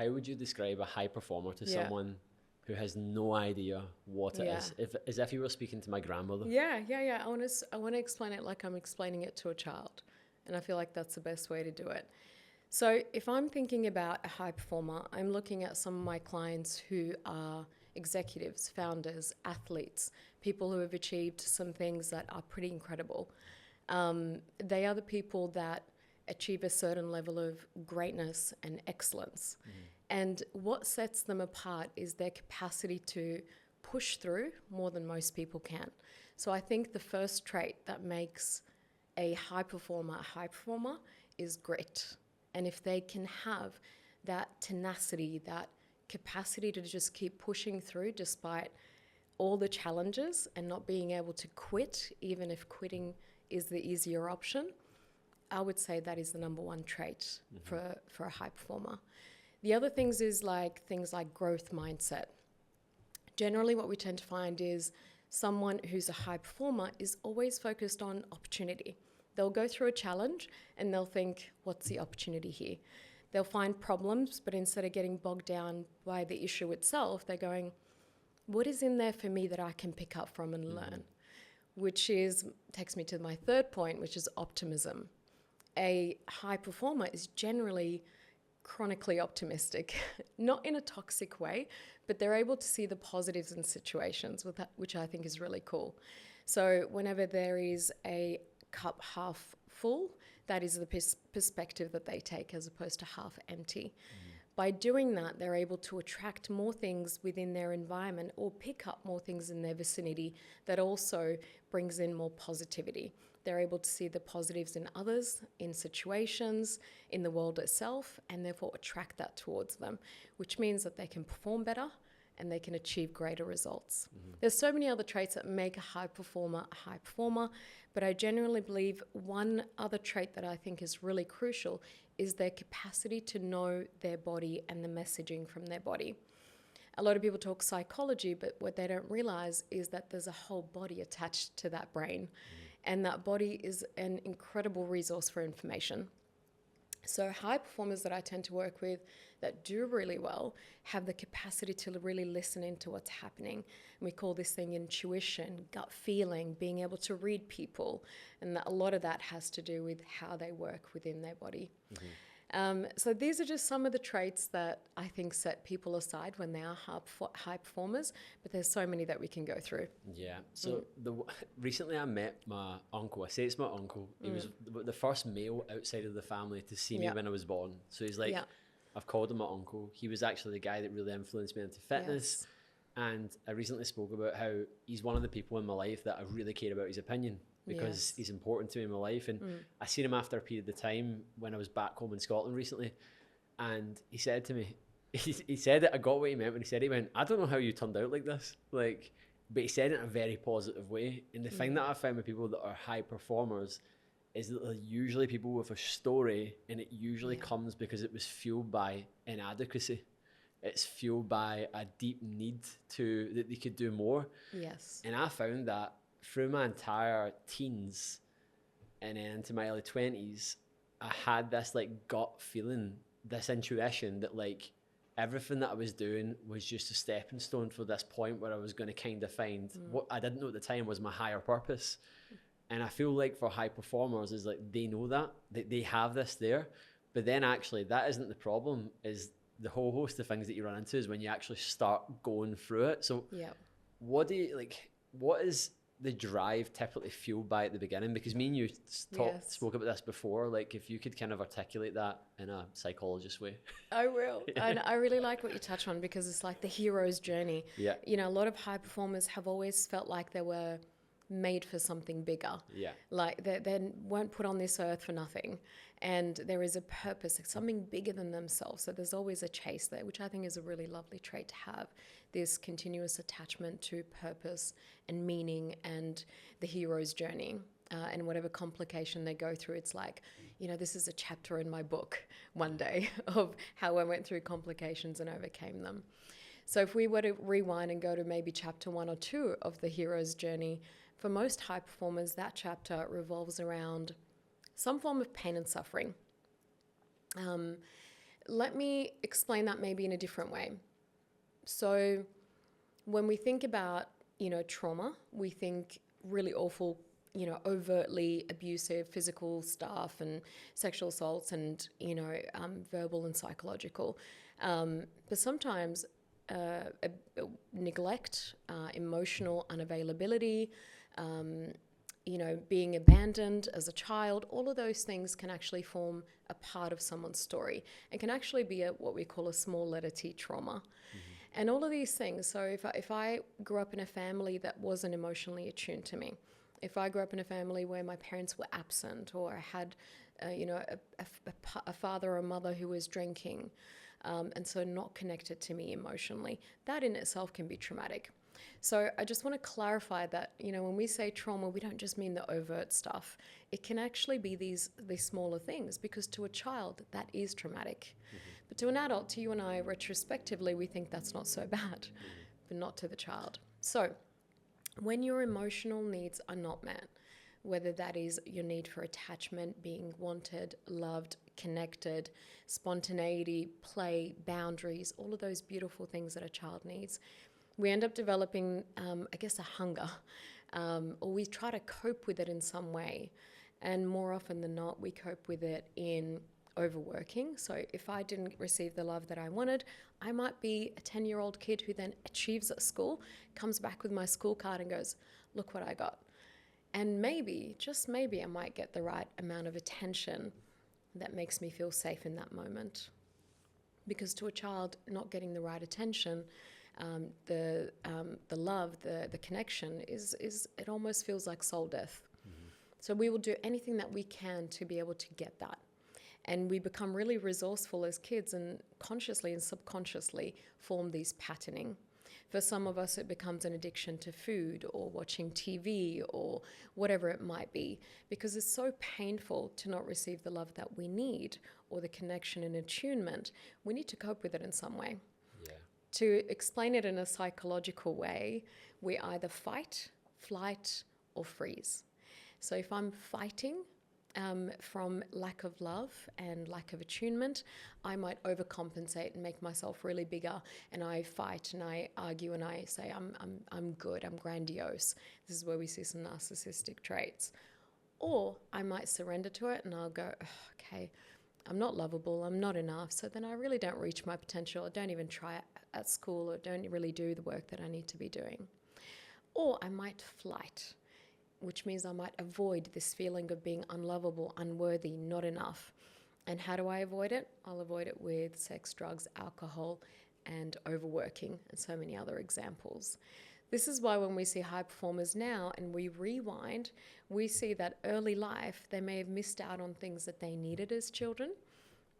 how would you describe a high performer to someone who has no idea what it is? As if you were speaking to my grandmother. Yeah. I want to explain it like I'm explaining it to a child. And I feel like that's the best way to do it. So if I'm thinking about a high performer, I'm looking at some of my clients who are executives, founders, athletes, people who have achieved some things that are pretty incredible. They are the people that achieve a certain level of greatness and excellence. And what sets them apart is their capacity to push through more than most people can. So I think the first trait that makes a high performer is grit. And if they can have that tenacity, that capacity to just keep pushing through despite all the challenges and not being able to quit, even if quitting is the easier option, I would say that is the number one trait for a high performer. The other things like growth mindset. Generally, what we tend to find is someone who's a high performer is always focused on opportunity. They'll go through a challenge and they'll think, what's the opportunity here? They'll find problems, but instead of getting bogged down by the issue itself, they're going, what is in there for me that I can pick up from and learn? Which takes me to my third point, which is optimism. A high performer is generally chronically optimistic, not in a toxic way, but they're able to see the positives in situations, which I think is really cool. So whenever there is a cup half full, that is the perspective that they take as opposed to half empty. By doing that, they're able to attract more things within their environment or pick up more things in their vicinity that also brings in more positivity. They're able to see the positives in others, in situations, in the world itself, and therefore attract that towards them, which means that they can perform better and they can achieve greater results. There's so many other traits that make a high performer, but I generally believe one other trait that I think is really crucial is their capacity to know their body and the messaging from their body. A lot of people talk psychology, but what they don't realize is that there's a whole body attached to that brain. And that body is an incredible resource for information. So high performers that I tend to work with that do really well have the capacity to really listen into what's happening. And we call this thing intuition, gut feeling, being able to read people. And a lot of that has to do with how they work within their body. So these are just some of the traits that I think set people aside when they are high performers, but there's so many that we can go through. Yeah. So recently I met my uncle. I say it's my uncle. He was the first male outside of the family to see me when I was born. So he's like, I've called him my uncle. He was actually the guy that really influenced me into fitness. And I recently spoke about how he's one of the people in my life that I really care about his opinion, because he's important to me in my life. And I seen him after a period of time when I was back home in Scotland recently. And he said to me, he said that I got what he meant when he went, I don't know how you turned out like this. But he said it in a very positive way. And the thing that I found with people that are high performers is that they're usually people with a story, and it usually comes because it was fueled by inadequacy. It's fueled by a deep need that they could do more. Yes. And I found that through my entire teens and then into my early 20s, I had this gut feeling, this intuition that everything that I was doing was just a stepping stone for this point where I was going to kind of find what I didn't know at the time was my higher purpose. And I feel like for high performers is they know that they have this there, but then actually that isn't the problem. Is the whole host of things that you run into is when you actually start going through it. So what is the drive typically fueled by at the beginning? Because me and you spoke about this before. If you could kind of articulate that in a psychologist way. I will. And I really like what you touch on, because it's like the hero's journey. Yeah. You know, a lot of high performers have always felt like they were made for something bigger. Yeah. They weren't put on this earth for nothing. And there is a purpose, something bigger than themselves. So there's always a chase there, which I think is a really lovely trait to have, this continuous attachment to purpose and meaning and the hero's journey. And whatever complication they go through, it's this is a chapter in my book one day of how I went through complications and overcame them. So if we were to rewind and go to maybe chapter 1 or 2 of the hero's journey, for most high performers, that chapter revolves around some form of pain and suffering. let me explain that maybe in a different way. So when we think about, trauma, we think really awful, overtly abusive physical stuff and sexual assaults and, verbal and psychological. But sometimes neglect, emotional unavailability, being abandoned as a child, all of those things can actually form a part of someone's story and can actually be what we call a small letter T trauma. And all of these things. So if I grew up in a family that wasn't emotionally attuned to me, if I grew up in a family where my parents were absent, or I had, a father or a mother who was drinking, and so not connected to me emotionally, that in itself can be traumatic. So I just want to clarify that, when we say trauma, we don't just mean the overt stuff. It can actually be these smaller things, because to a child, that is traumatic. But to an adult, to you and I, retrospectively, we think that's not so bad, but not to the child. So when your emotional needs are not met, whether that is your need for attachment, being wanted, loved, connected, spontaneity, play, boundaries, all of those beautiful things that a child needs, we end up developing, a hunger, or we try to cope with it in some way. And more often than not, we cope with it in overworking. So if I didn't receive the love that I wanted, I might be a 10-year-old kid who then achieves at school, comes back with my school card and goes, look what I got. And maybe, just maybe, I might get the right amount of attention that makes me feel safe in that moment. Because to a child, not getting the right attention, the love, the connection is it almost feels like soul death. So we will do anything that we can to be able to get that. And we become really resourceful as kids and consciously and subconsciously form these patterning. For some of us, it becomes an addiction to food or watching TV or whatever it might be, because it's so painful to not receive the love that we need or the connection and attunement. We need to cope with it in some way. Yeah. To explain it in a psychological way, we either fight, flight, or freeze. So if I'm fighting from lack of love and lack of attunement, I might overcompensate and make myself really bigger, and I fight and I argue and I say I'm good, I'm grandiose. This is where we see some narcissistic traits. Or I might surrender to it and I'll go, okay, I'm not lovable, I'm not enough, so then I really don't reach my potential. I don't even try it at school, or don't really do the work that I need to be doing. Or I might flight, which means I might avoid this feeling of being unlovable, unworthy, not enough. And how do I avoid it? I'll avoid it with sex, drugs, alcohol, and overworking, and so many other examples. This is why when we see high performers now and we rewind, we see that early life, they may have missed out on things that they needed as children,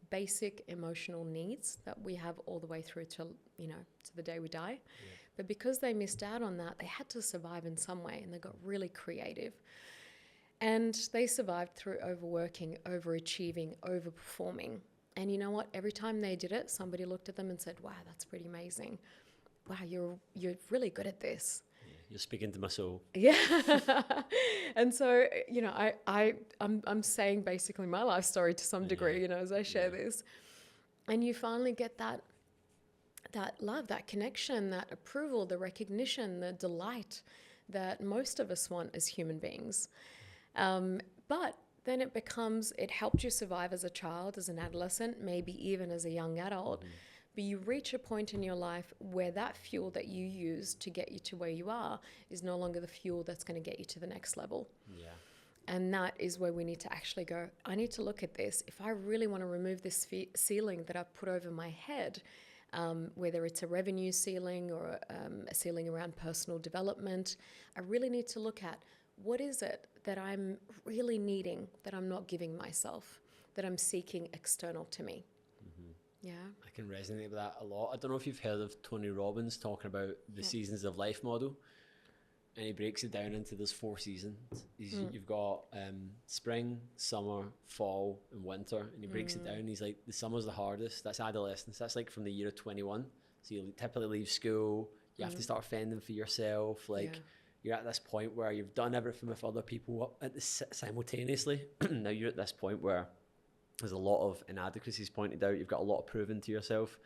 basic emotional needs that we have all the way through to, to the day we die. Yeah. But because they missed out on that, they had to survive in some way, and they got really creative. And they survived through overworking, overachieving, overperforming. And you know what? Every time they did it, somebody looked at them and said, wow, that's pretty amazing. Wow, you're really good at this. Yeah, you're speaking to my soul. Yeah. And so, I'm saying basically my life story to some degree, as I share this. And you finally get that love, that connection, that approval, the recognition, the delight that most of us want as human beings. But then it helped you survive as a child, as an adolescent, maybe even as a young adult. Mm-hmm. But you reach a point in your life where that fuel that you use to get you to where you are is no longer the fuel that's going to get you to the next level. Yeah. And that is where we need to actually go, I need to look at this. If I really want to remove this ceiling that I've put over my head, whether it's a revenue ceiling or a ceiling around personal development, I really need to look at what is it that I'm really needing that I'm not giving myself, that I'm seeking external to me. Mm-hmm. Yeah. I can resonate with that a lot. I don't know if you've heard of Tony Robbins talking about the seasons of life model. And he breaks it down into those 4 seasons. You've got spring, summer, fall, and winter. And he breaks it down. He's like, the summer's the hardest. That's adolescence. That's like from the year of 21. So you typically leave school. You have to start fending for yourself. You're at this point where you've done everything with other people simultaneously. Now you're at this point where there's a lot of inadequacies pointed out. You've got a lot of proving to yourself.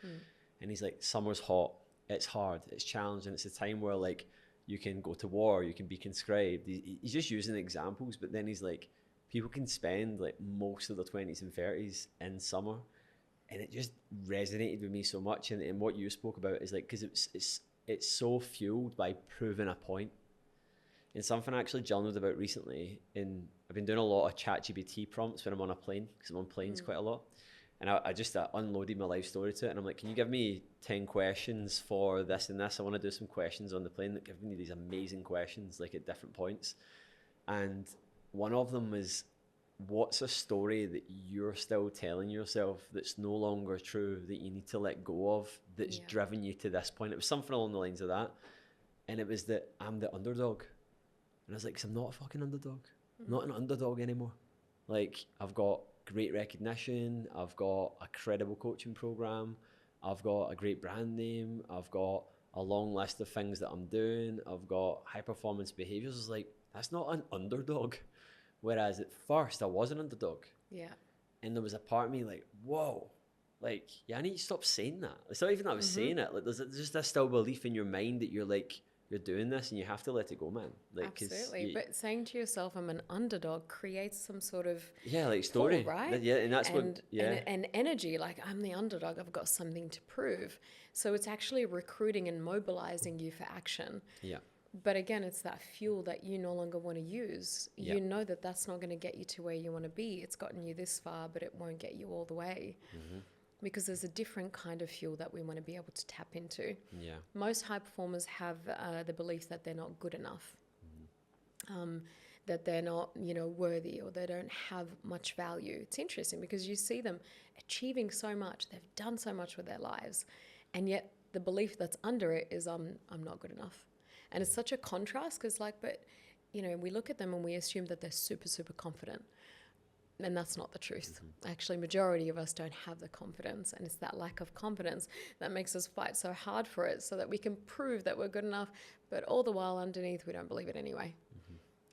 And he's like, summer's hot, it's hard, it's challenging, it's a time where like you can go to war, you can be conscribed. He's just using examples, but then he's like, people can spend like most of their 20s and 30s in summer. And it just resonated with me so much. And what you spoke about is like, because it's so fueled by proving a point. And something I actually journaled about recently, I've been doing a lot of ChatGPT prompts when I'm on a plane, because I'm on planes quite a lot. And I just unloaded my life story to it. And I'm like, can you give me 10 questions for this and this? I want to do some questions on the plane that give me these amazing questions, like at different points. And one of them was, what's a story that you're still telling yourself that's no longer true, that you need to let go of, that's driven you to this point? It was something along the lines of that. And it was that I'm the underdog. And I was like, 'cause I'm not a fucking underdog. I'm not an underdog anymore. Like, I've got great recognition. I've got a credible coaching program. I've got a great brand name. I've got a long list of things that I'm doing. I've got high performance behaviors. It's like, that's not an underdog. Whereas at first I was an underdog. Yeah. And there was a part of me like, whoa, like, I need to stop saying that. It's not even that I was saying it. Like, there's just a still belief in your mind that you're like, you're doing this and you have to let it go, man. Like, absolutely. But saying to yourself, I'm an underdog, creates some sort of like story, pull, right? Yeah, and that's and energy. Like, I'm the underdog. I've got something to prove. So it's actually recruiting and mobilizing you for action. Yeah. But again, it's that fuel that you no longer want to use. Yep. You know that that's not going to get you to where you want to be. It's gotten you this far, but it won't get you all the way. Because there's a different kind of fuel that we want to be able to tap into. Yeah. Most high performers have the belief that they're not good enough, that they're not, worthy, or they don't have much value. It's interesting because you see them achieving so much. They've done so much with their lives. And yet the belief that's under it is I'm not good enough. And it's such a contrast because we look at them and we assume that they're super, super confident. And that's not the truth. Actually, majority of us don't have the confidence, and it's that lack of confidence that makes us fight so hard for it so that we can prove that we're good enough, but all the while underneath we don't believe it anyway.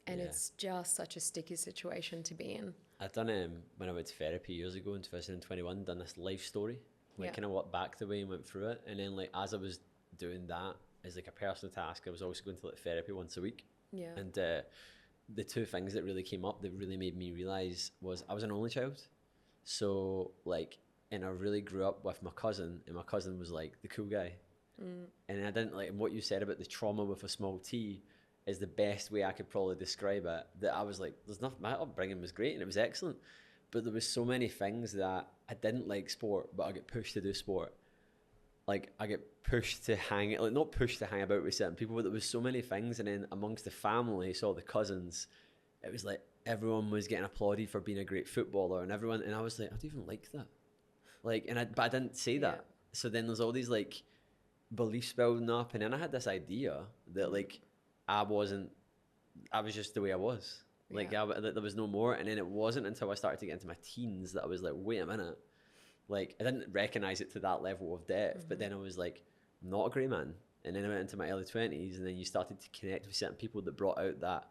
And it's just such a sticky situation to be in. I'd done when I went to therapy years ago in 2021, done this life story, kind of walked back the way and went through it. And then as I was doing that as like a personal task, I was also going to therapy once a week. Yeah. And the two things that really came up that really made me realize was I was an only child. So and I really grew up with my cousin, and my cousin was like the cool guy. And I didn't and what you said about the trauma with a small T is the best way I could probably describe it. That I was like, there's nothing, my upbringing was great and it was excellent, but there was so many things that I didn't like sport, but I get pushed to do sport. Like, I get pushed to not pushed to hang about with certain people, but there was so many things. And then amongst the family, so the cousins, it was like everyone was getting applauded for being a great footballer, and I was like, I don't even like that. But I didn't say that. So then there's all these beliefs building up, and then I had this idea that I was just the way I was. There was no more. And then it wasn't until I started to get into my teens that I was like, wait a minute. I didn't recognize it to that level of depth, but then I was like, I'm not a great man. And then I went into my early 20s, and then you started to connect with certain people that brought out that,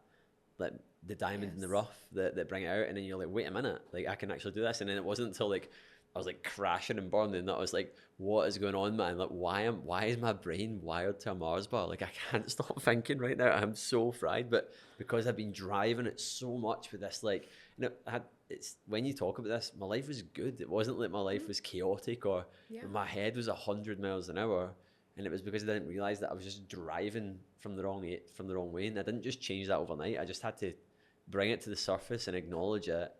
the diamond in the rough that bring it out. And then you're like, wait a minute, I can actually do this. And then it wasn't until I was crashing and burning that I was like, what is going on, man? Why is my brain wired to a Mars bar? I can't stop thinking right now. I'm so fried. But because I've been driving it so much with this, it's when you talk about this, my life was good. It wasn't like my life was chaotic or my head was 100 miles an hour. And it was because I didn't realize that I was just driving from the wrong way. And I didn't just change that overnight. I just had to bring it to the surface and acknowledge it.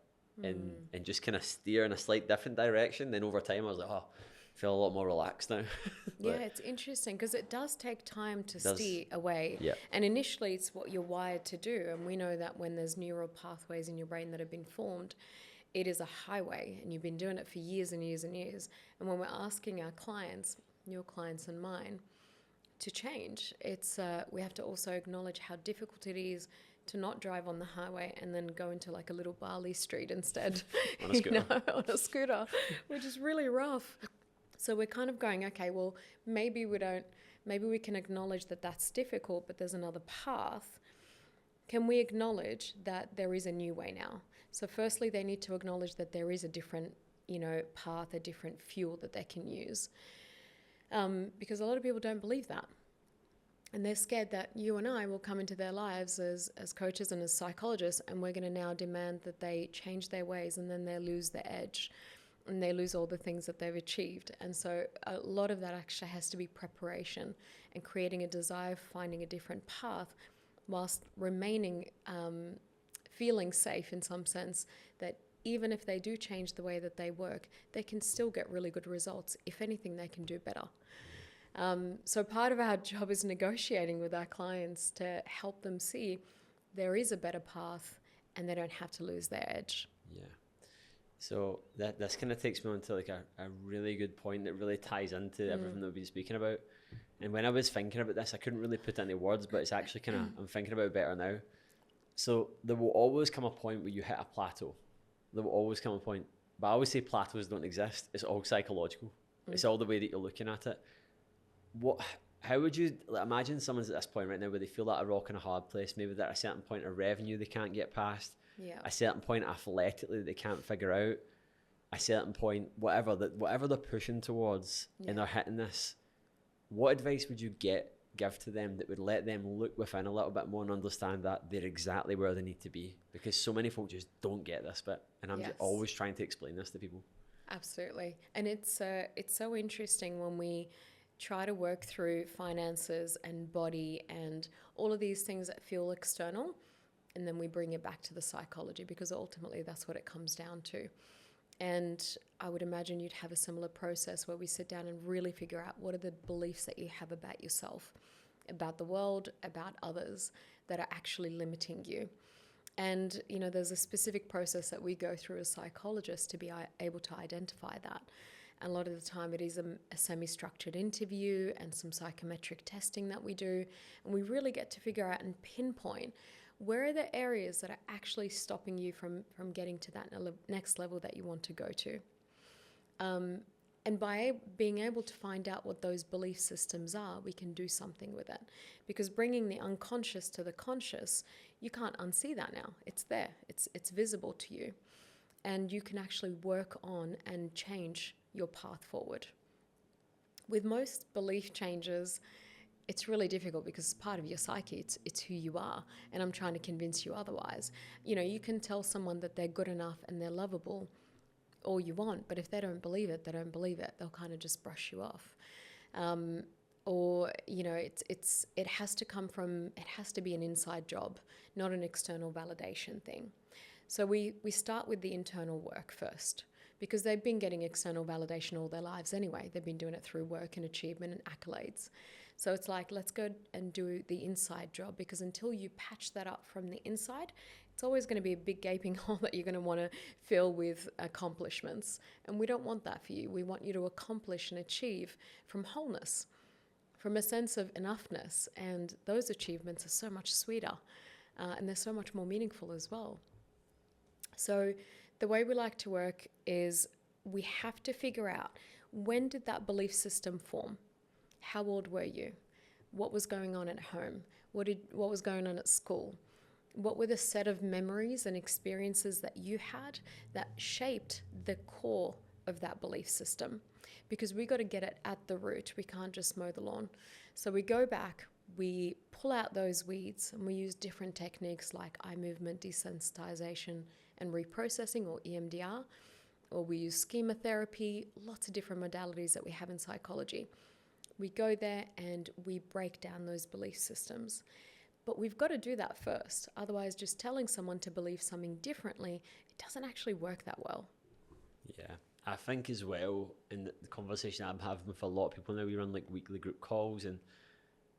And just kind of steer in a slight different direction. Then over time I was like, I feel a lot more relaxed now. It's interesting because it does take time to steer away. Yeah. And initially it's what you're wired to do. And we know that when there's neural pathways in your brain that have been formed, it is a highway, and you've been doing it for years and years and years. And when we're asking our clients, your clients and mine, to change, it's we have to also acknowledge how difficult it is to not drive on the highway and then go into a little Bali street instead. On a scooter. On a scooter, which is really rough. So we're kind of going, okay, well, maybe we can acknowledge that that's difficult, but there's another path. Can we acknowledge that there is a new way now? So firstly, they need to acknowledge that there is a different, path, a different fuel that they can use. Because a lot of people don't believe that. And they're scared that you and I will come into their lives as coaches and as psychologists, and we're going to now demand that they change their ways, and then they lose their edge and they lose all the things that they've achieved. And so a lot of that actually has to be preparation and creating a desire, finding a different path, whilst remaining feeling safe in some sense, that even if they do change the way that they work, they can still get really good results. If anything, they can do better. So part of our job is negotiating with our clients to help them see there is a better path and they don't have to lose their edge. Yeah. So this kind of takes me on to like a really good point that really ties into everything that we've been speaking about. And when I was thinking about this, I couldn't really put it into words, but it's actually kind of, I'm thinking about it better now. So there will always come a point where you hit a plateau. There will always come a point. But I always say plateaus don't exist. It's all psychological. It's all the way that you're looking at it. How would you imagine someone's at this point right now where they feel like a rock in a hard place? Maybe they're at a certain point of revenue they can't get past, a certain point athletically that they can't figure out, a certain point, whatever they're pushing towards, and they're hitting this. What advice would you give to them that would let them look within a little bit more and understand that they're exactly where they need to be? Because so many folks just don't get this bit, and I'm just always trying to explain this to people. Absolutely. And it's so interesting when we try to work through finances and body and all of these things that feel external, and then we bring it back to the psychology, because ultimately that's what it comes down to. And I would imagine you'd have a similar process where we sit down and really figure out what are the beliefs that you have about yourself, about the world, about others, that are actually limiting you. And, there's a specific process that we go through as psychologists to be able to identify that. And a lot of the time it is a semi-structured interview and some psychometric testing that we do. And we really get to figure out and pinpoint where are the areas that are actually stopping you from getting to that next level that you want to go to. And by being able to find out what those belief systems are, we can do something with it. Because bringing the unconscious to the conscious, you can't unsee that now. It's there. It's visible to you. And you can actually work on and change your path forward. With most belief changes, it's really difficult because it's part of your psyche. It's who you are. And I'm trying to convince you otherwise. You can tell someone that they're good enough and they're lovable all you want, but if they don't believe it, they don't believe it. They'll kind of just brush you off. It has to be an inside job, not an external validation thing. So we start with the internal work first, because they've been getting external validation all their lives anyway. They've been doing it through work and achievement and accolades. So it's like, let's go and do the inside job, because until you patch that up from the inside, it's always going to be a big gaping hole that you're going to want to fill with accomplishments. And we don't want that for you. We want you to accomplish and achieve from wholeness, from a sense of enoughness. And those achievements are so much sweeter and they're so much more meaningful as well. So the way we like to work is we have to figure out, when did that belief system form? How old were you? What was going on at home? What was going on at school? What were the set of memories and experiences that you had that shaped the core of that belief system? Because we got to get it at the root. We can't just mow the lawn. So we go back, we pull out those weeds, and we use different techniques like eye movement, desensitization, and reprocessing, or EMDR, or we use schema therapy, lots of different modalities that we have in psychology. We go there and we break down those belief systems. But we've got to do that first. Otherwise, just telling someone to believe something differently, it doesn't actually work that well. Yeah, I think as well, in the conversation I'm having with a lot of people now, we run like weekly group calls, and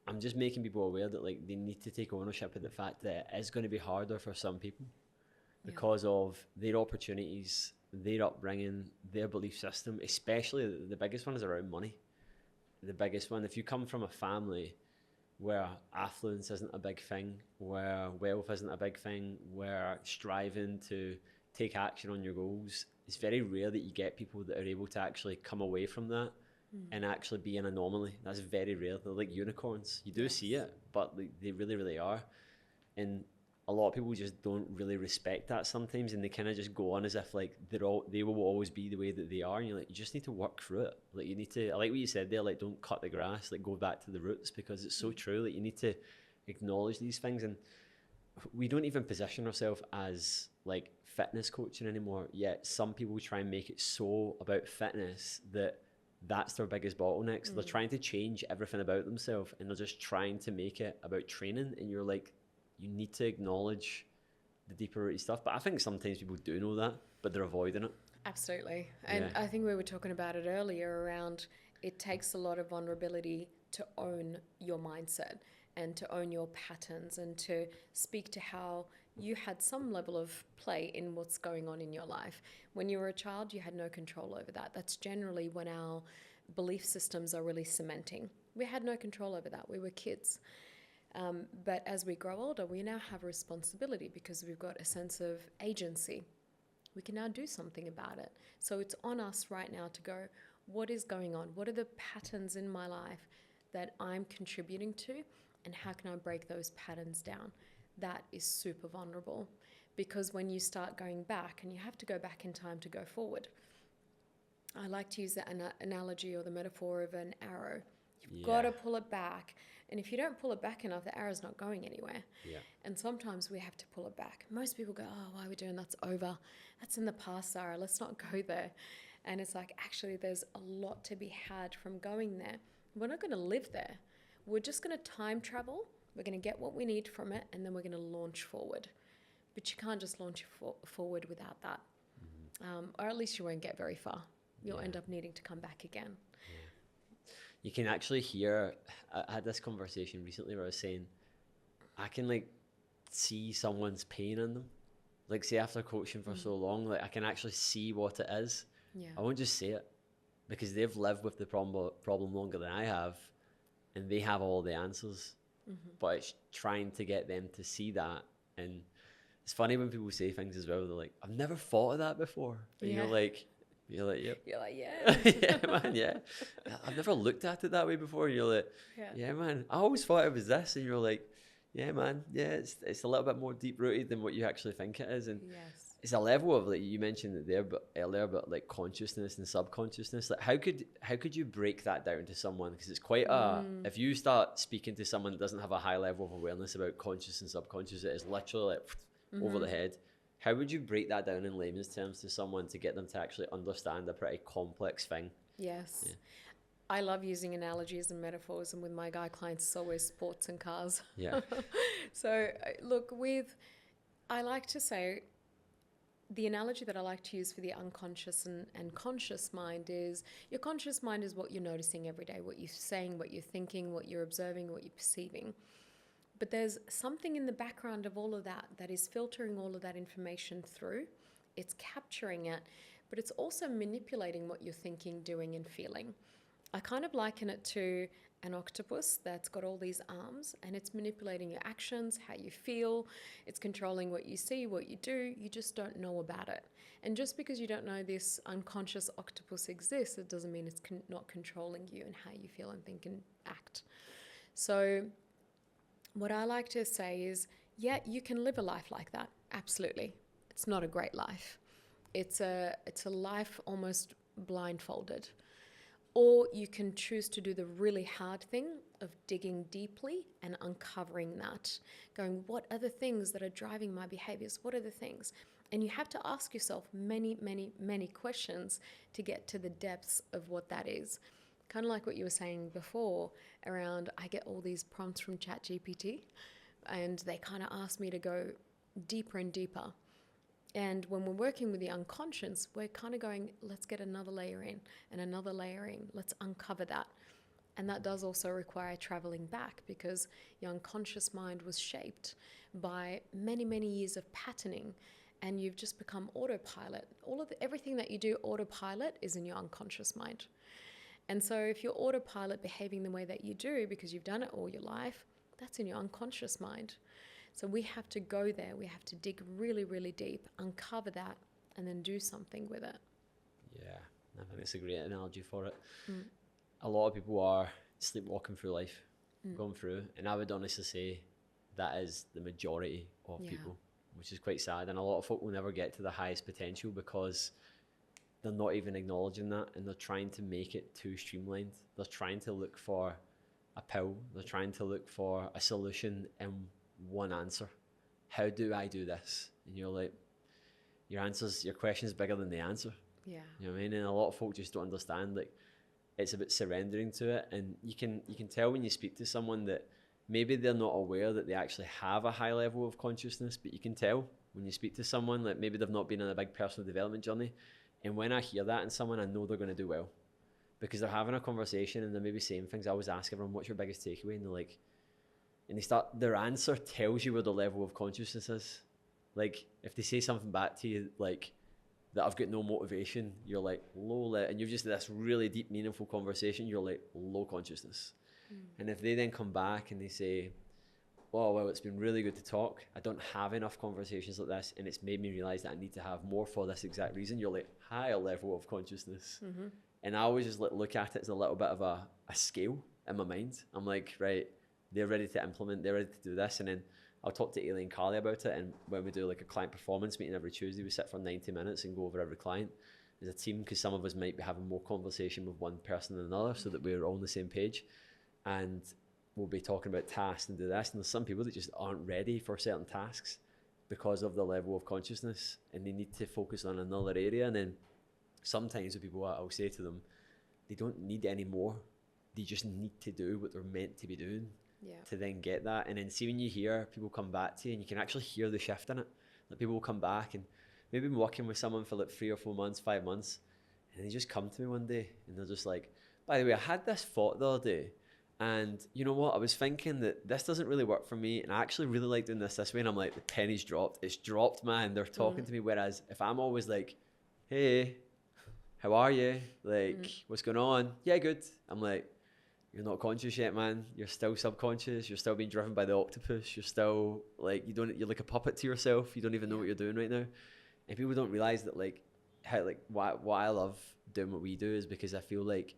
I'm just making people aware that like they need to take ownership of the fact that it is going to be harder for some people because of their opportunities, their upbringing, their belief system. Especially the biggest one is around money. The biggest one, if you come from a family where affluence isn't a big thing, where wealth isn't a big thing, where striving to take action on your goals, it's very rare that you get people that are able to actually come away from that and actually be an anomaly. That's very rare. They're like unicorns. You do see it, but they really, really are. And a lot of people just don't really respect that sometimes, and they kind of just go on as if like they will always be the way that they are, and you're like, you just need to work through it. Like, you need to, I like what you said there, like, don't cut the grass, like, go back to the roots, because it's so true. Like, you need to acknowledge these things. And we don't even position ourselves as like fitness coaching anymore, yet some people try and make it so about fitness that that's their biggest bottleneck. So they're trying to change everything about themselves, and they're just trying to make it about training. And you're like, you need to acknowledge the deeper rooted stuff. But I think sometimes people do know that, but they're avoiding it. Absolutely. And I think we were talking about it earlier around, it takes a lot of vulnerability to own your mindset and to own your patterns and to speak to how you had some level of play in what's going on in your life. When you were a child, you had no control over that. That's generally when our belief systems are really cementing. We had no control over that. We were kids. But as we grow older, we now have a responsibility because we've got a sense of agency. We can now do something about it. So it's on us right now to go, what is going on? What are the patterns in my life that I'm contributing to? And how can I break those patterns down? That is super vulnerable, because when you start going back, and you have to go back in time to go forward. I like to use the analogy or the metaphor of an arrow. You've got to pull it back. And if you don't pull it back enough, the arrow's not going anywhere. Yeah. And sometimes we have to pull it back. Most people go, oh, why are we doing that's over? That's in the past, Zara. Let's not go there. And it's like, actually, there's a lot to be had from going there. We're not going to live there. We're just going to time travel. We're going to get what we need from it, and then we're going to launch forward. But you can't just launch forward without that. Or at least you won't get very far. You'll end up needing to come back again. You can actually hear, I had this conversation recently where I was saying, I can like see someone's pain in them. Like, say after coaching for so long, like I can actually see what it is. Yeah. I won't just say it, because they've lived with the problem longer than I have, and they have all the answers. But it's trying to get them to see that. And it's funny when people say things as well, they're like, I've never thought of that before. And you're like, yep. You're like, yeah. Yeah, man, yeah. I've never looked at it that way before. And you're like, yeah, man, I always thought it was this. And you're like, yeah, man, yeah, it's a little bit more deep rooted than what you actually think it is. And it's a level of, like, you mentioned it there but earlier, but like consciousness and subconsciousness. Like, how could you break that down to someone? Because it's quite if you start speaking to someone that doesn't have a high level of awareness about conscious and subconscious, it is literally like over the head. How would you break that down in layman's terms to someone to get them to actually understand a pretty complex thing? Yes. Yeah. I love using analogies and metaphors, and with my guy clients, it's always sports and cars. Yeah. So look, I like to say, the analogy that I like to use for the unconscious and conscious mind is, your conscious mind is what you're noticing every day, what you're saying, what you're thinking, what you're observing, what you're perceiving. But there's something in the background of all of that that is filtering all of that information through. It's capturing it, but it's also manipulating what you're thinking, doing, and feeling. I kind of liken it to an octopus that's got all these arms, and it's manipulating your actions, how you feel. It's controlling what you see, what you do. You just don't know about it. And just because you don't know this unconscious octopus exists, it doesn't mean it's not controlling you and how you feel and think and act. So what I like to say is, yeah, you can live a life like that. Absolutely. It's not a great life. It's a life almost blindfolded. Or you can choose to do the really hard thing of digging deeply and uncovering that, going, what are the things that are driving my behaviors? What are the things? And you have to ask yourself many, many, many questions to get to the depths of what that is. Kind of like what you were saying before around, I get all these prompts from ChatGPT, and they kind of ask me to go deeper and deeper. And when we're working with the unconscious, we're kind of going, let's get another layer in and another layer in. Let's uncover that. And that does also require traveling back, because your unconscious mind was shaped by many, many years of patterning, and you've just become autopilot. Everything that you do autopilot is in your unconscious mind. And so if you're autopilot behaving the way that you do because you've done it all your life, that's in your unconscious mind. So we have to go there. We have to dig really, really deep, uncover that, and then do something with it. Yeah, I think it's a great analogy for it. A lot of people are sleepwalking through life, going through, and I would honestly say that is the majority of people, which is quite sad. And a lot of folk will never get to the highest potential because they're not even acknowledging that, and they're trying to make it too streamlined. They're trying to look for a pill. They're trying to look for a solution and one answer. How do I do this? And you're like, your question's bigger than the answer. Yeah. You know what I mean? And a lot of folk just don't understand, like, it's about surrendering to it. And you can tell when you speak to someone that maybe they're not aware that they actually have a high level of consciousness, but you can tell when you speak to someone that maybe they've not been on a big personal development journey. And when I hear that in someone, I know they're going to do well, because they're having a conversation and they're maybe saying things. I always ask everyone, what's your biggest takeaway? And they're like, and their answer tells you where the level of consciousness is. Like, if they say something back to you, like, that I've got no motivation, you're like, low, and you've just had this really deep, meaningful conversation, you're like, low consciousness. And if they then come back and they say, oh, well, it's been really good to talk. I don't have enough conversations like this, and it's made me realize that I need to have more for this exact reason. You're like, higher level of consciousness. And I always just look at it as a little bit of a scale in my mind. I'm like, right, they're ready to implement, they're ready to do this. And then I'll talk to Aileen Carly about it. And when we do like a client performance meeting every Tuesday, we sit for 90 minutes and go over every client as a team, because some of us might be having more conversation with one person than another, so that we're all on the same page. And we'll be talking about tasks and do this. And there's some people that just aren't ready for certain tasks because of the level of consciousness, and they need to focus on another area. And then sometimes with people, I'll say to them, they don't need any more. They just need to do what they're meant to be doing to then get that. And then see, when you hear people come back to you, and you can actually hear the shift in it. Like, people will come back and maybe been working with someone for like 3 or 4 months, 5 months, and they just come to me one day and they're just like, by the way, I had this thought the other day, and you know what, I was thinking that this doesn't really work for me, and I actually really like doing this way. And I'm like, the penny's dropped. It's dropped, man. They're talking to me. Whereas if I'm always like, hey, how are you? Like, what's going on? Yeah, good. I'm like, you're not conscious yet, man. You're still subconscious. You're still being driven by the octopus. You're still like, you're like a puppet to yourself. You don't even know what you're doing right now. And people don't realize that, like, how, like, why I love doing what we do is because I feel like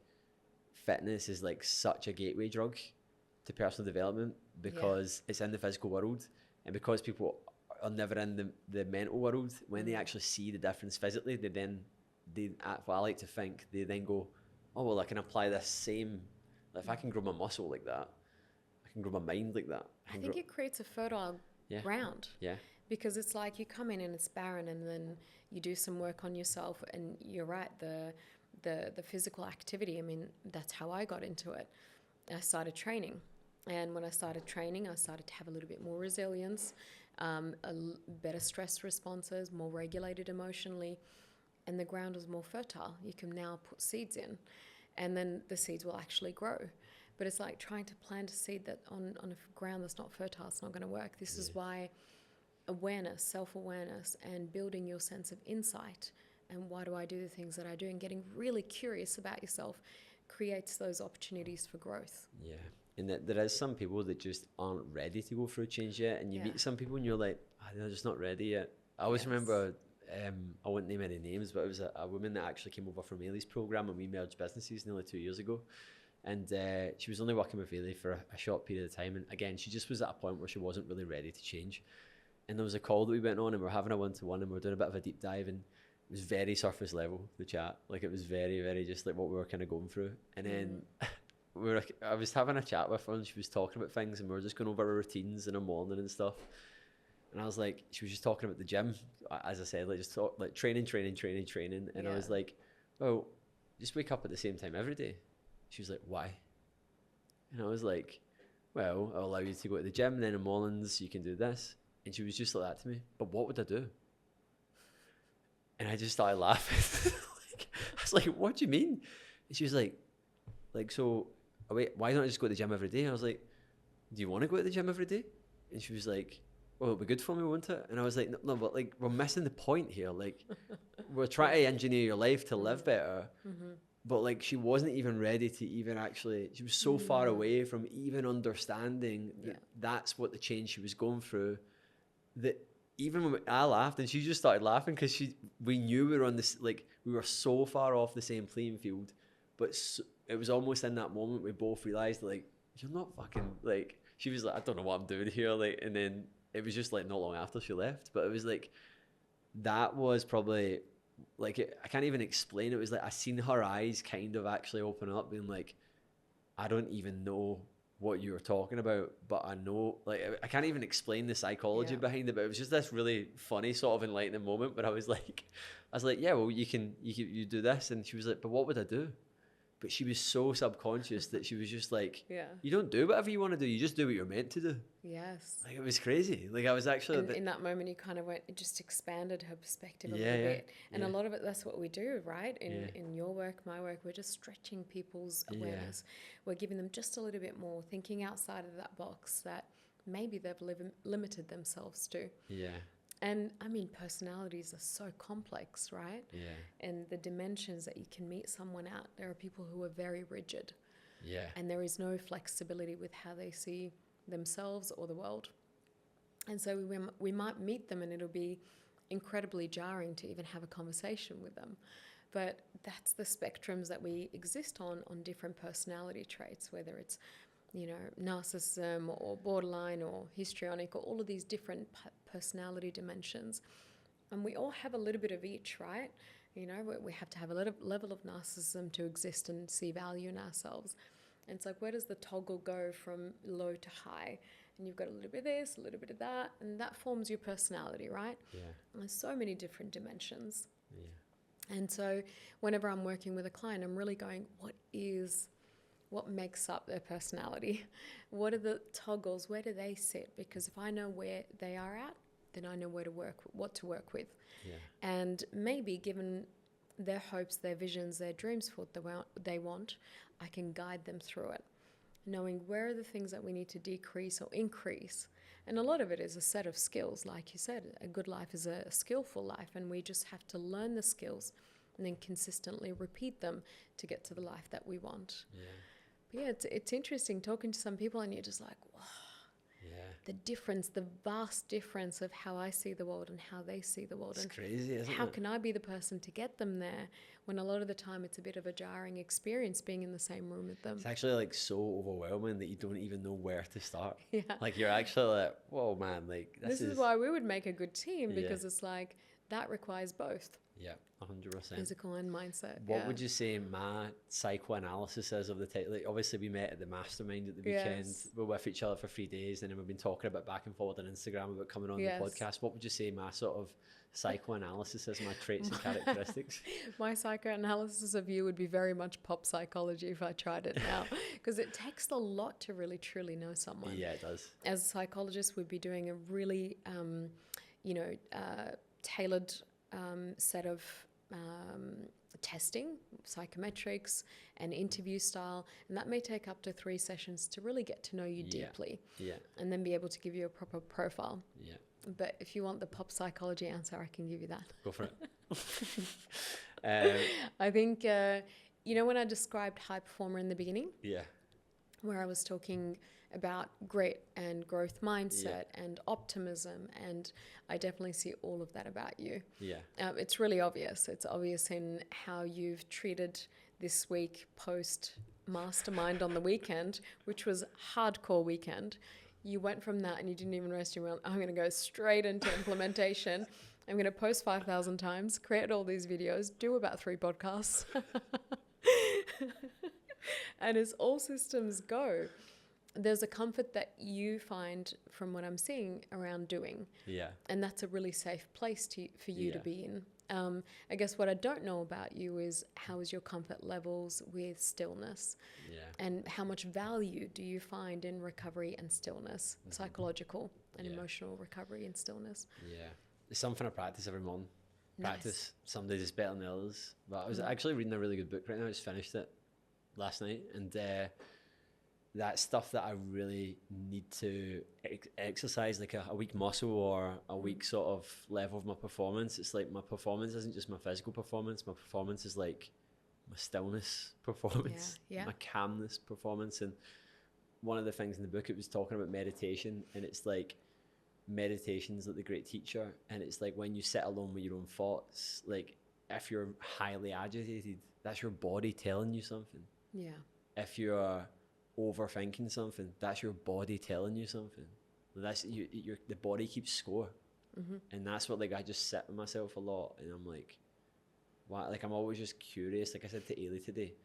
fitness is like such a gateway drug to personal development, because it's in the physical world, and because people are never in the mental world. When they actually see the difference physically, well, I like to think they then go, oh, well, I can apply this same. If I can grow my muscle like that, I can grow my mind like that. I think it creates a fertile ground. Yeah. Because it's like you come in and it's barren, and then you do some work on yourself, and you're right, the physical activity, I mean, that's how I got into it. I started training. And when I started training, I started to have a little bit more resilience, better stress responses, more regulated emotionally, and the ground was more fertile. You can now put seeds in, and then the seeds will actually grow. But it's like trying to plant a seed that on a ground that's not fertile, it's not going to work. This is why awareness, self-awareness, and building your sense of insight, and why do I do the things that I do, and getting really curious about yourself creates those opportunities for growth. Yeah. And that there is some people that just aren't ready to go through change yet. And you meet some people and you're like, they're just not ready yet. I always remember, I won't name any names, but it was a woman that actually came over from Ailey's program, and we merged businesses nearly 2 years ago. And she was only working with Ailey for a short period of time. And again, she just was at a point where she wasn't really ready to change. And there was a call that we went on, and we're having a one-to-one, and we're doing a bit of a deep dive, and it was very surface level, the chat. Like, it was very, very just like what we were kind of going through. And then I was having a chat with her, and she was talking about things, and we were just going over our routines in the morning and stuff. And I was like, she was just talking about the gym, as I said, like, just like training. And I was like, well, just wake up at the same time every day. She was like, why? And I was like, well, I'll allow you to go to the gym, and then in the mornings you can do this. And she was just like that to me. But what would I do? And I just started laughing. I was like, what do you mean? And she was like, so, wait, why don't I just go to the gym every day? And I was like, do you want to go to the gym every day? And she was like, well, it'll be good for me, won't it? And I was like, no, but like, we're missing the point here. Like, we're trying to engineer your life to live better. But like, she wasn't even ready to even actually, she was so far away from even understanding that that's what the change she was going through, that even when I laughed, and she just started laughing, because we knew we were on this, like, we were so far off the same playing field. But it was almost in that moment we both realized, like, you're not fucking, like, she was like, I don't know what I'm doing here. Like, and then it was just like not long after she left, but it was like, that was probably like, I can't even explain. It was like, I seen her eyes kind of actually open up, being like, I don't even know what you were talking about, but I know, like, I can't even explain the psychology behind it, but it was just this really funny sort of enlightening moment. But I was like, yeah, well, you do this. And she was like, but what would I do? But she was so subconscious that she was just like, you don't do whatever you want to do. You just do what you're meant to do. Yes. Like, it was crazy. Like, I was actually... in that moment, you kind of went, it just expanded her perspective a little bit. And a lot of it, that's what we do, right? In your work, my work, we're just stretching people's awareness. We're giving them just a little bit more, thinking outside of that box that maybe they've limited themselves to. Yeah. And I mean, personalities are so complex, right? Yeah. And the dimensions that you can meet someone at, there are people who are very rigid. Yeah. And there is no flexibility with how they see themselves or the world. And so we might meet them and it'll be incredibly jarring to even have a conversation with them. But that's the spectrums that we exist on different personality traits, whether it's, you know, narcissism or borderline or histrionic or all of these different personality dimensions. And we all have a little bit of each, right? You know, we have to have a little level of narcissism to exist and see value in ourselves. And it's like, where does the toggle go from low to high? And you've got a little bit of this, a little bit of that, and that forms your personality, right? Yeah. And there's so many different dimensions. Yeah. And so whenever I'm working with a client, I'm really going, what makes up their personality? What are the toggles? Where do they sit? Because if I know where they are at, then I know what to work with. Yeah. And maybe given their hopes, their visions, their dreams for what they want, I can guide them through it, knowing where are the things that we need to decrease or increase. And a lot of it is a set of skills. Like you said, a good life is a skillful life, and we just have to learn the skills and then consistently repeat them to get to the life that we want. Yeah. But yeah, it's interesting talking to some people and you're just like, wow, the difference, the vast difference of how I see the world and how they see the world. It's and crazy, isn't it? How can I be the person to get them there when a lot of the time it's a bit of a jarring experience being in the same room with them. It's actually like so overwhelming that you don't even know where to start. Yeah. Like, you're actually like, whoa, man, like this is why we would make a good team, because it's like that requires both. Yeah, 100%. Physical and mindset. What would you say my psychoanalysis is of the type? Like, obviously we met at the mastermind at the weekend. Yes. We're with each other for 3 days, and then we've been talking about back and forth on Instagram about coming on the podcast. What would you say my sort of psychoanalysis is, my traits and characteristics? My psychoanalysis of you would be very much pop psychology if I tried it now, because it takes a lot to really truly know someone. Yeah, it does. As a psychologist, we'd be doing a really, tailored set of testing, psychometrics and interview style, and that may take up to 3 sessions to really get to know you deeply, and then be able to give you a proper profile. But if you want the pop psychology answer, I can give you that. Go for it. I think when I described high performer in the beginning, where I was talking about grit and growth mindset and optimism, and I definitely see all of that about you. It's really obvious. It's obvious in how you've treated this week post mastermind on the weekend, which was hardcore weekend. You went from that and you didn't even rest your mind. I'm going to go straight into implementation. I'm going to post 5,000 times, create all these videos, do about 3 podcasts. And as all systems go, there's a comfort that you find from what I'm seeing around doing. And that's a really safe place for you to be in. I guess what I don't know about you is how is your comfort levels with stillness? And how much value do you find in recovery and stillness, psychological and emotional recovery and stillness? It's something I practice every morning. Practice. Some days it's better than others. But I was actually reading a really good book right now. I just finished it last night, and that stuff that I really need to exercise, like a weak muscle or a weak sort of level of my performance. It's like my performance isn't just my physical performance. My performance is like my stillness performance, my calmness performance. And one of the things in the book, it was talking about meditation, and it's like meditation's like the great teacher. And it's like when you sit alone with your own thoughts, like if you're highly agitated, that's your body telling you something. If you're overthinking something, that's your body telling you something. That's the body keeps score. And that's what, like, I just sit with myself a lot, and I'm like, why? Like, I'm always just curious. Like I said to Ailey today,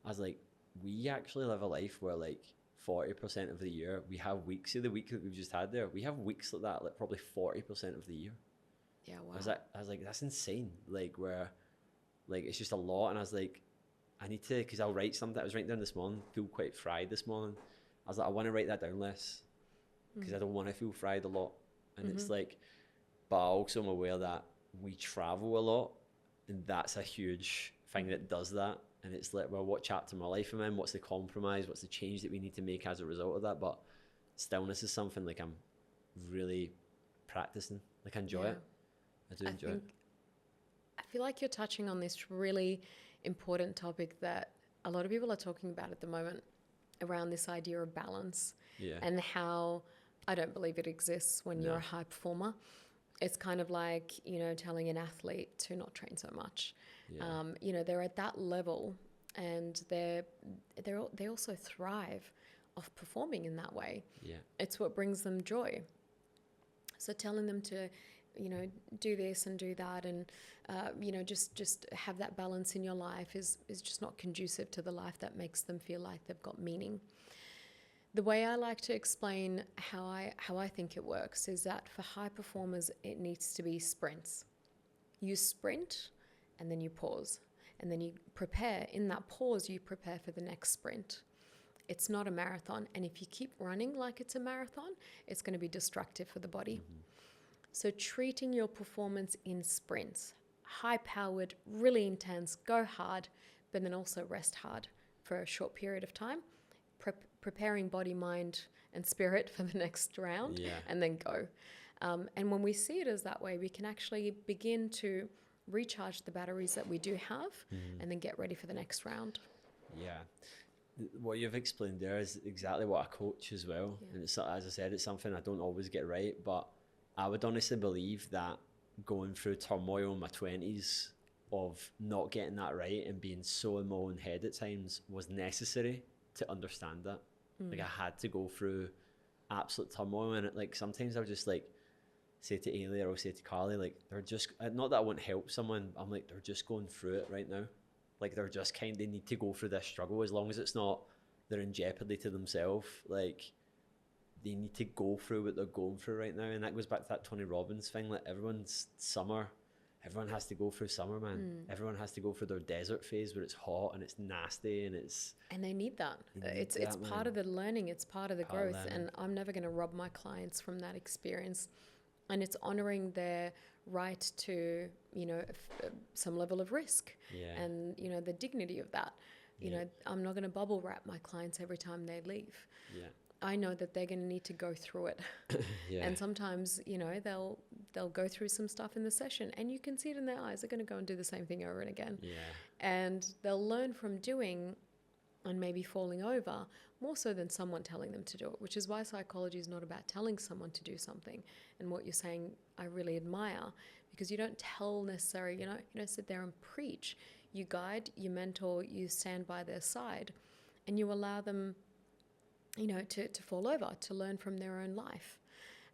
I was like, we actually live a life where, like, 40% of the year we have weeks. See the week that we've just had there, we have weeks like that, like probably 40% of the year. Yeah, wow. I was like, that's insane. Like, where, like, it's just a lot. And I was like, I need to, because I'll write something. I was writing down this morning, feel quite fried this morning. I was like, I want to write that down less, because I don't want to feel fried a lot. And it's like, but also I'm aware that we travel a lot, and that's a huge thing that does that. And it's like, well, what chapter of my life am I in? What's the compromise? What's the change that we need to make as a result of that? But stillness is something, like, I'm really practicing. Like, I enjoy it. I do enjoy it. I feel like you're touching on this really important topic that a lot of people are talking about at the moment, around this idea of balance. And how I don't believe it exists when you're a high performer. It's kind of like, you know, telling an athlete to not train so much. You know, they're at that level, and they also thrive off performing in that way. It's what brings them joy. So telling them to, you know, do this and do that, and you know, just have that balance in your life is just not conducive to the life that makes them feel like they've got meaning. The way I like to explain how I think it works is that for high performers, it needs to be sprints. You sprint, and then you pause, and then you prepare. In that pause, you prepare for the next sprint. It's not a marathon, and if you keep running like it's a marathon, it's going to be destructive for the body. So treating your performance in sprints, high-powered, really intense, go hard, but then also rest hard for a short period of time, preparing body, mind, and spirit for the next round, and then go. And when we see it as that way, we can actually begin to recharge the batteries that we do have, and then get ready for the next round. What you've explained there is exactly what I coach as well. And it's, as I said, it's something I don't always get right, but I would honestly believe that going through turmoil in my 20s of not getting that right and being so in my own head at times was necessary to understand that. Like, I had to go through absolute turmoil, and it, like, sometimes I'll just, like, say to Ailey, or I'll say to Carly, like, they're just, not that I won't help someone, I'm like, they're just going through it right now. Like, they're just they need to go through this struggle, as long as it's not they're in jeopardy to themselves. Like, they need to go through what they're going through right now. And that goes back to that Tony Robbins thing, like, everyone's summer, everyone has to go through summer, man. Everyone has to go through their desert phase where it's hot and it's nasty and it's... And they need that. It's part of the learning, it's part of the growth. And I'm never going to rob my clients from that experience. And it's honoring their right to, you know, some level of risk, and, you know, the dignity of that. You know, I'm not going to bubble wrap my clients every time they leave. I know that they're going to need to go through it. And sometimes, you know, they'll go through some stuff in the session, and you can see it in their eyes. They're going to go and do the same thing over and again. And they'll learn from doing and maybe falling over more so than someone telling them to do it, which is why psychology is not about telling someone to do something. And what you're saying, I really admire, because you don't tell necessarily, you don't sit there and preach. You guide, you mentor, you stand by their side, and you allow them, you know, to fall over, to learn from their own life.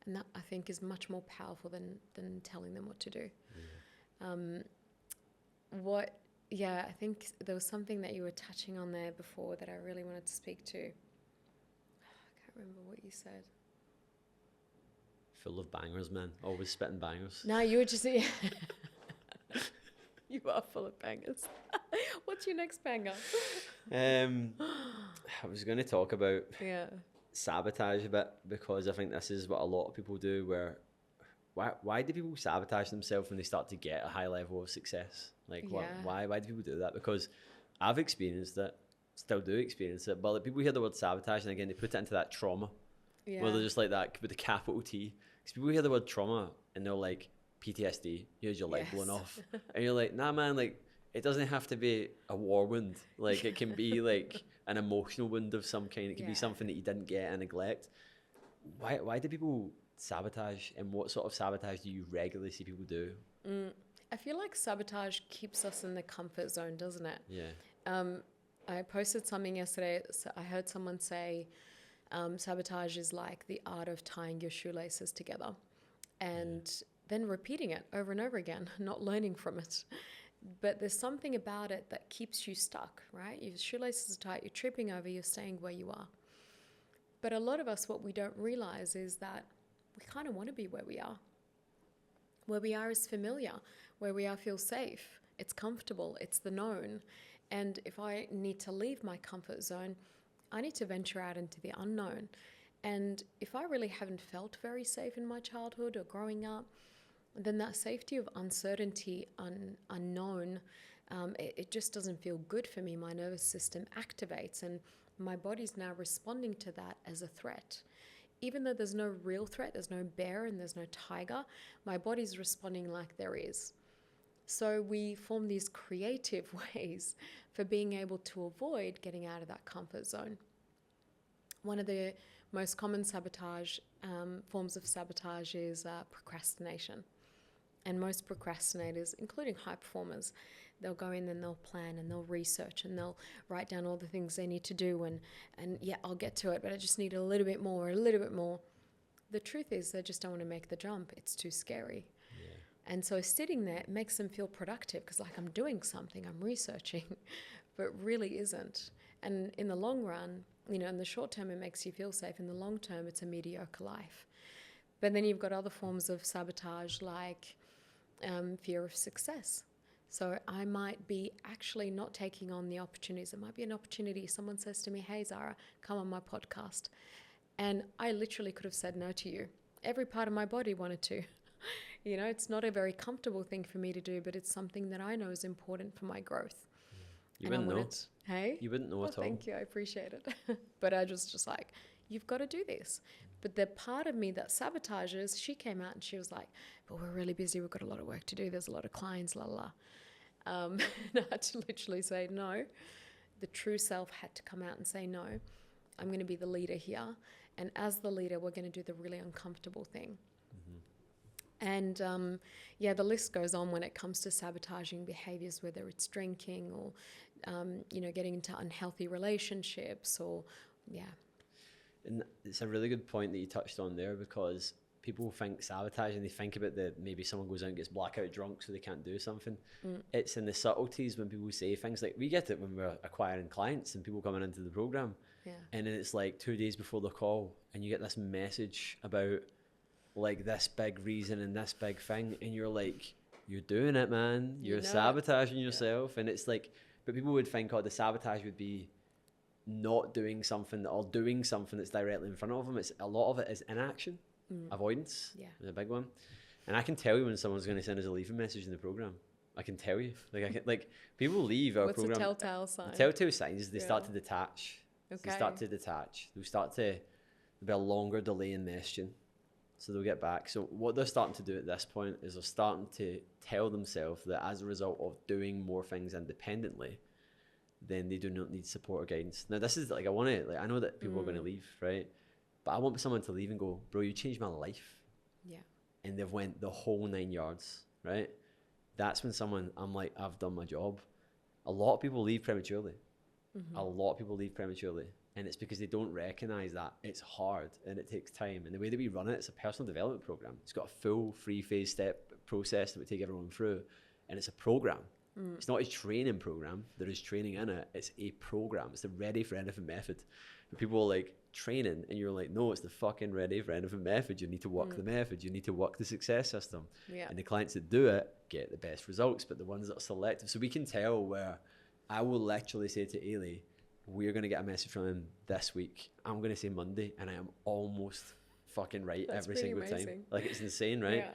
And that, I think, is much more powerful than telling them what to do. I think there was something that you were touching on there before that I really wanted to speak to. I can't remember what you said. Full of bangers, man. Always spitting bangers. No, you were just... You are full of bangers. What's your next banger? I was going to talk about sabotage a bit, because I think this is what a lot of people do, where why do people sabotage themselves when they start to get a high level of success? Like, why do people do that? Because I've experienced it, still do experience it, but like, people hear the word sabotage, and again, they put it into that trauma, where they're just like that with the capital T. Because people hear the word trauma and they're like, PTSD, here's your leg blown off. And you're like, nah, man, like, it doesn't have to be a war wound. Like, it can be like an emotional wound of some kind. It can be something that you didn't get and neglect. Why do people sabotage, and what sort of sabotage do you regularly see people do? I feel like sabotage keeps us in the comfort zone, doesn't it? I posted something yesterday. So I heard someone say, sabotage is like the art of tying your shoelaces together and then repeating it over and over again, not learning from it. But there's something about it that keeps you stuck, right? Your shoelaces are tight, you're tripping over, you're staying where you are. But a lot of us, what we don't realize is that we kind of want to be where we are. Where we are is familiar. Where we are feels safe. It's comfortable. It's the known. And if I need to leave my comfort zone, I need to venture out into the unknown. And if I really haven't felt very safe in my childhood or growing up, then that safety of uncertainty, unknown, it just doesn't feel good for me. My nervous system activates and my body's now responding to that as a threat. Even though there's no real threat, there's no bear and there's no tiger, my body's responding like there is. So we form these creative ways for being able to avoid getting out of that comfort zone. One of the most common forms of sabotage is procrastination. And most procrastinators, including high performers, they'll go in and they'll plan and they'll research and they'll write down all the things they need to do and yeah, I'll get to it, but I just need a little bit more. The truth is they just don't want to make the jump. It's too scary. Yeah. And so sitting there makes them feel productive because like I'm doing something, I'm researching, but really isn't. And in the long run, in the short term, it makes you feel safe. In the long term, it's a mediocre life. But then you've got other forms of sabotage like fear of success. So I might be actually not taking on the opportunities. It might be an opportunity. Someone says to me, hey, Zara, come on my podcast. And I literally could have said no to you. Every part of my body wanted to. It's not a very comfortable thing for me to do, but it's something that I know is important for my growth. You wouldn't know. Hey? You wouldn't know at all. Thank you. I appreciate it. But I just like, you've got to do this. But the part of me that sabotages, she came out and she was like, but we're really busy. We've got a lot of work to do. There's a lot of clients, la, la. And I had to literally say no. The true self had to come out and say, no, I'm going to be the leader here. And as the leader, we're going to do the really uncomfortable thing. Mm-hmm. And the list goes on when it comes to sabotaging behaviors, whether it's drinking or, getting into unhealthy relationships or, And it's a really good point that you touched on there because people think sabotage and they think about maybe someone goes out and gets blackout drunk so they can't do something. It's in the subtleties when people say things like, we get it when we're acquiring clients and people coming into the program. Yeah. And then it's like 2 days before the call and you get this message about like this big reason and this big thing. And you're like, you're doing it, man. You're sabotaging yourself. Yeah. And it's like, but people would think, the sabotage would be not doing something or doing something that's directly in front of them. It's a lot of it is inaction, avoidance is a big one. And I can tell you when someone's going to send us a leaving message in the program. I can tell you, people leave our program. What's a telltale sign? The telltale signs is they start to detach. Okay. They start to detach. There'll be a longer delay in messaging, so they'll get back. So what they're starting to do at this point is they're starting to tell themselves that as a result of doing more things independently, then they do not need support or guidance. Now this is I know that people are going to leave, right? But I want someone to leave and go, bro, you changed my life. Yeah. And they've went the whole 9 yards, right? That's when I'm like, I've done my job. A lot of people leave prematurely. Mm-hmm. A lot of people leave prematurely. And it's because they don't recognize that it's hard and it takes time. And the way that we run it, it's a personal development program. It's got a full 3-phase step process that we take everyone through. And it's a program. It's not a training program. There is training in it. It's a program. It's the Ready for Anything method. But people are like, training, and you're like, no, it's the fucking Ready for Anything method. You need to work the method. You need to work the success system. Yeah. And the clients that do it get the best results, but the ones that are selective. So we can tell where I will literally say to Ailey, we're going to get a message from him this week. I'm going to say Monday, and I am almost fucking right. That's every single amazing. Time. Like, it's insane, right? Yeah.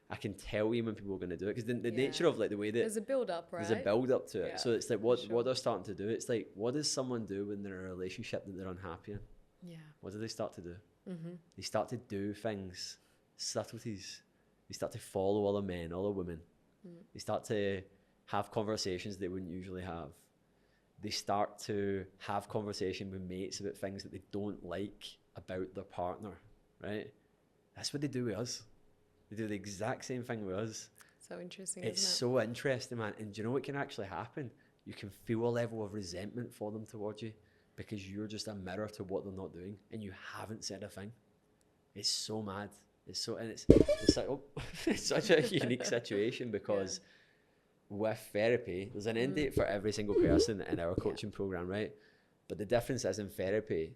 I can tell you when people are going to do it because the nature of like the way that there's a build up, right? There's a build up to it. Yeah, so it's like what they're starting to do. It's like, what does someone do when they're in a relationship that they're unhappy in? Yeah. What do they start to do? Mm-hmm. They start to do things, subtleties. They start to follow other men, other women. They start to have conversations they wouldn't usually have. They start to have conversation with mates about things that they don't like about their partner, right? That's what they do with us. They do the exact same thing with us. So interesting, it's so interesting, man. And do you know what can actually happen? you can feel a level of resentment for them towards you because you're just a mirror to what they're not doing and you haven't said a thing. It's so mad. It's like, it's such a unique situation because with therapy, there's an end date for every single person in our coaching program, right? But the difference is in therapy,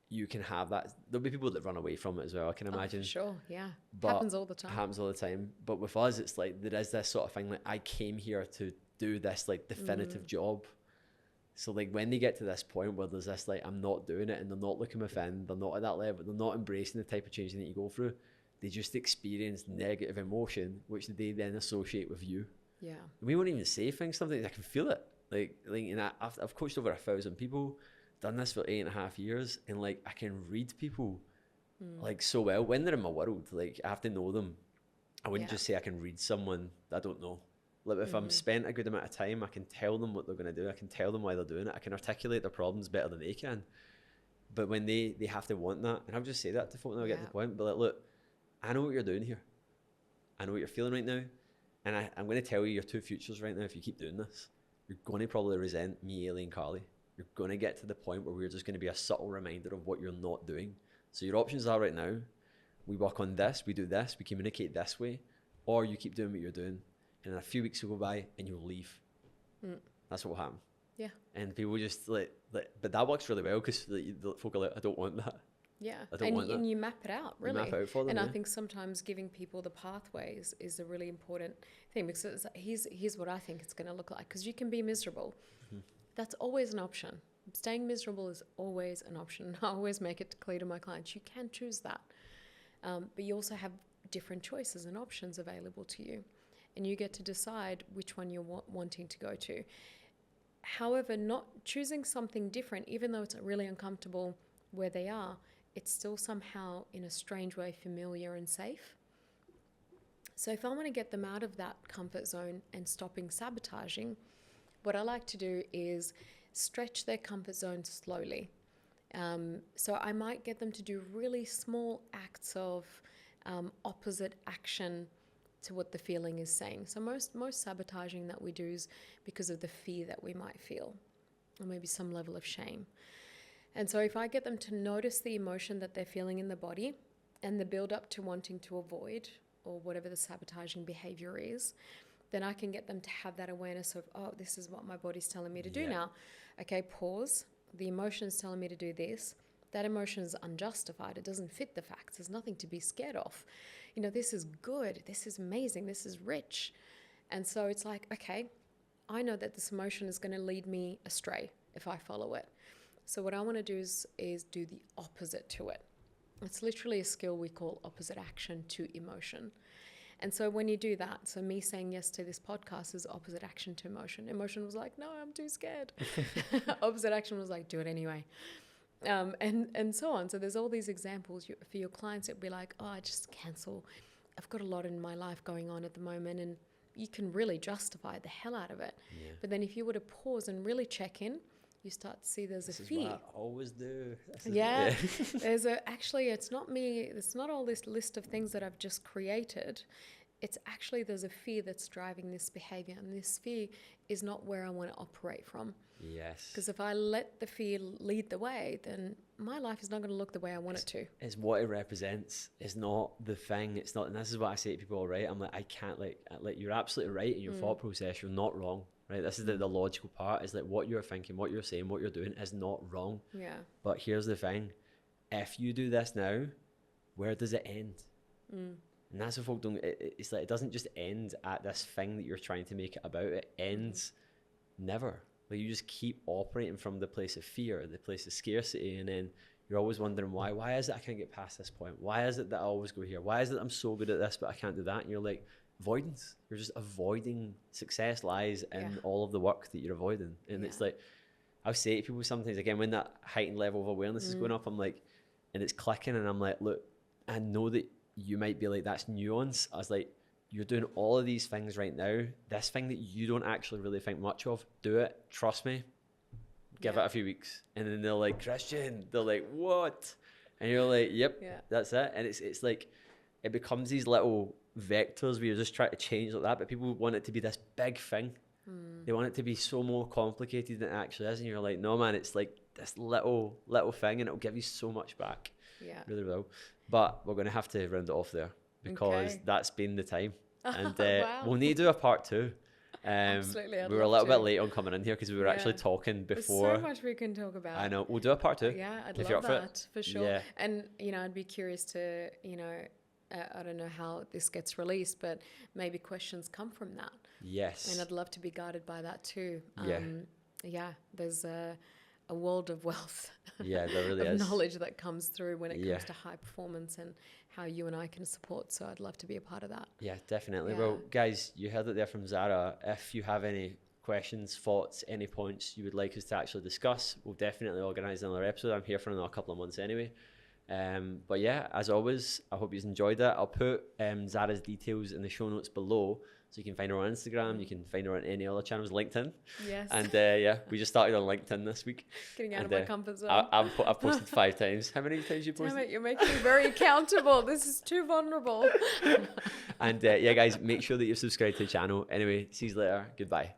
you can have that. There'll be people that run away from it as well, I can imagine. For sure, yeah. But happens all the time. Happens all the time. But with us, it's like there is this sort of thing, like I came here to do this like definitive job. So like when they get to this point where there's this like, I'm not doing it and they're not looking within, they're not at that level, they're not embracing the type of change that you go through, they just experience negative emotion, which they then associate with you. Yeah. We won't even say things, sometimes I can feel it. Like and I've coached over 1,000 people, done this for 8.5 years, and like I can read people like so well when they're in my world. Like I have to know them. I wouldn't just say I can read someone that I don't know. Like if I'm spent a good amount of time, I can tell them what they're going to do. I can tell them why they're doing it. I can articulate their problems better than they can. But when they have to want that, and I'll just say that to folk and I'll get to the point, but like, look, I know what you're doing here. I know what you're feeling right now. And I'm going to tell you your two futures right now. If you keep doing this, you're going to probably resent me, Ellie, and Carly. You're going to get to the point where we're just going to be a subtle reminder of what you're not doing. So your options are right now, we work on this, we do this, we communicate this way, or you keep doing what you're doing. And in a few weeks will go by and you'll leave. That's what will happen. Yeah. And people just but that works really well because the folk are like, I don't want that. Yeah. And you map it out, really. You map out for them, and I think sometimes giving people the pathways is a really important thing because here's what I think it's going to look like. Because you can be miserable. That's always an option. Staying miserable is always an option. I always make it clear to my clients, you can choose that. But you also have different choices and options available to you. And you get to decide which one you're wanting to go to. However, not choosing something different, even though it's really uncomfortable where they are, it's still somehow in a strange way familiar and safe. So if I want to get them out of that comfort zone and stopping sabotaging, what I like to do is stretch their comfort zone slowly. So I might get them to do really small acts of opposite action to what the feeling is saying. So most sabotaging that we do is because of the fear that we might feel, or maybe some level of shame. And so if I get them to notice the emotion that they're feeling in the body and the build up to wanting to avoid or whatever the sabotaging behavior is, then I can get them to have that awareness of, oh, this is what my body's telling me to do now. Okay, pause. The emotion's telling me to do this. That emotion is unjustified. It doesn't fit the facts. There's nothing to be scared of. You know, this is good. This is amazing. This is rich. And so it's like, okay, I know that this emotion is going to lead me astray if I follow it. So what I want to do is do the opposite to it. It's literally a skill we call opposite action to emotion. And so when you do that, so me saying yes to this podcast is opposite action to emotion. Emotion was like, no, I'm too scared. Opposite action was like, do it anyway. And so on. So there's all these examples for your clients. It'd be like, oh, I just cancel. I've got a lot in my life going on at the moment, and you can really justify the hell out of it. Yeah. But then if you were to pause and really check in, you start to see there's a fear. This is what I always do. Yeah. It's not me. It's not all this list of things that I've just created. It's actually there's a fear that's driving this behavior, and this fear is not where I want to operate from. Yes. Because if I let the fear lead the way, then my life is not going to look the way I want it to. It's what it represents. It's not the thing. It's not, and this is what I say to people all right. I'm like, I can't like you're absolutely right in your thought process. You're not wrong, right? This is the logical part. Is like what you're thinking, what you're saying, what you're doing is not wrong. Yeah. But here's the thing: if you do this now, where does it end? And that's what folk don't. It's like it doesn't just end at this thing that you're trying to make it about. It ends never. Like you just keep operating from the place of fear, the place of scarcity, and then you're always wondering why. Why is it I can't get past this point? Why is it that I always go here? Why is it I'm so good at this but I can't do that? And you're like, avoidance. You're just avoiding. Success lies in all of the work that you're avoiding. And it's like, I'll say to people sometimes, again, when that heightened level of awareness is going up, I'm like, and it's clicking, and I'm like, look, I know that you might be like, that's nuance. I was like, you're doing all of these things right now. This thing that you don't actually really think much of, do it. Trust me. Give it a few weeks. And then they're like, Kristian. They're like, what? And you're like, yep, that's it. And it's like, it becomes these little vectors where you're just trying to change like that. But people want it to be this big thing. They want it to be so more complicated than it actually is. And you're like, no, man, it's like this little thing and it'll give you so much back. Yeah. It really will. But we're going to have to round it off there because that's been the time. And Wow. we'll need to do a part 2. Absolutely. We were a little bit late on coming in here because we were actually talking before. There's so much we can talk about. I know. We'll do a part 2. Yeah, I'd love that for sure. Yeah. And, you know, I'd be curious to, you know, I don't know how this gets released, but maybe questions come from that. Yes. And I'd love to be guided by that too. Yeah. There's a world of wealth. Yeah, there really of is. knowledge that comes through when it comes to high performance and how you and I can support. So I'd love to be a part of that. Yeah, definitely. Well, guys, you heard it there from Zara. If you have any questions, thoughts, any points you would like us to actually discuss, we'll definitely organise another episode. I'm here for another couple of months anyway. But yeah, as always, I hope you've enjoyed that. I'll put Zara's details in the show notes below, so you can find her on Instagram, you can find her on any other channels, LinkedIn. Yes. And we just started on LinkedIn this week. Getting out of my comfort zone. I've posted 5 times. How many times you posted? Damn it, you're making me very accountable. This is too vulnerable. And guys, make sure that you've subscribed to the channel. Anyway, see you later. Goodbye.